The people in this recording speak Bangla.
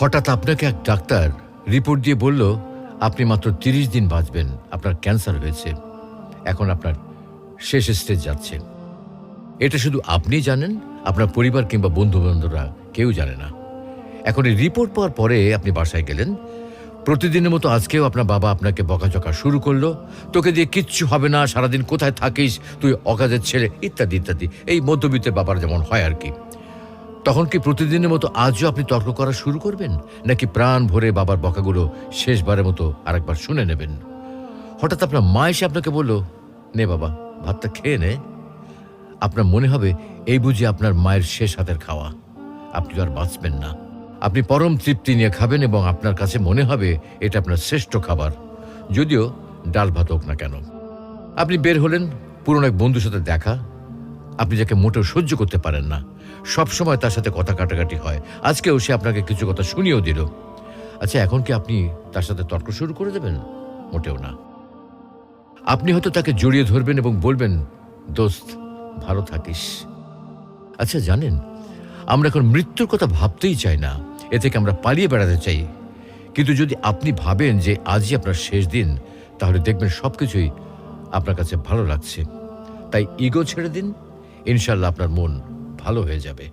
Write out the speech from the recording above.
হঠাৎ আপনাকে এক ডাক্তার রিপোর্ট দিয়ে বলল আপনি মাত্র ৩০ দিন বাঁচবেন, আপনার ক্যান্সার হয়েছে, এখন আপনার শেষ স্টেজ যাচ্ছে। এটা শুধু আপনিই জানেন, আপনার পরিবার কিংবা বন্ধুবান্ধবরা কেউ জানে না। এখন এই রিপোর্ট পাওয়ার পরে আপনি বাসায় গেলেন। প্রতিদিনের মতো আজকেও আপনার বাবা আপনাকে বকাঝকা শুরু করলো, তোকে দিয়ে কিচ্ছু হবে না, সারাদিন কোথায় থাকিস তুই, অকাজের ছেলে, ইত্যাদি ইত্যাদি। এই মধ্যবিত্তের বাবার যেমন হয় আর কি। তখন কি প্রতিদিনের মতো আজও আপনি তর্ক করা শুরু করবেন, নাকি প্রাণ ভরে বাবার বকাগুলো শেষবারের মতো আরেকবার শুনে নেবেন? হঠাৎ আপনার মা এসে আপনাকে বলল, নে বাবা ভাতটা খেয়ে নে। আপনার মনে হবে এই বুঝি আপনার মায়ের শেষ হাতের খাওয়া, আপনি আর বাঁচবেন না। আপনি পরম তৃপ্তি নিয়ে খাবেন এবং আপনার কাছে মনে হবে এটা আপনার শ্রেষ্ঠ খাবার, যদিও ডাল ভাত হোক না কেন। আপনি বের হলেন, পুরনো এক বন্ধুর সাথে দেখা, আপনি যাকে মোটেও সহ্য করতে পারেন না, সব সময় তার সাথে কথা কাটাকাটি হয়, আজকেও সে আপনাকে কিছু কথা শুনিয়েও দিল। আচ্ছা, এখন কি আপনি তার সাথে তর্ক শুরু করে দেবেন? মোটেও না। আপনি হয়তো তাকে জড়িয়ে ধরবেন এবং বলবেন, দোস্ত ভালো থাকিস। আচ্ছা জানেন, আমরা এখন মৃত্যুর কথা ভাবতেই চাই না, এ থেকে আমরা পালিয়ে বেড়াতে চাই। কিন্তু যদি আপনি ভাবেন যে আজই আপনার শেষ দিন, তাহলে দেখবেন সবকিছুই আপনার কাছে ভালো লাগছে। তাই ইগো ছেড়ে দিন, ইনশাল্লাহ আপনার মন ভালো হয়ে যাবে।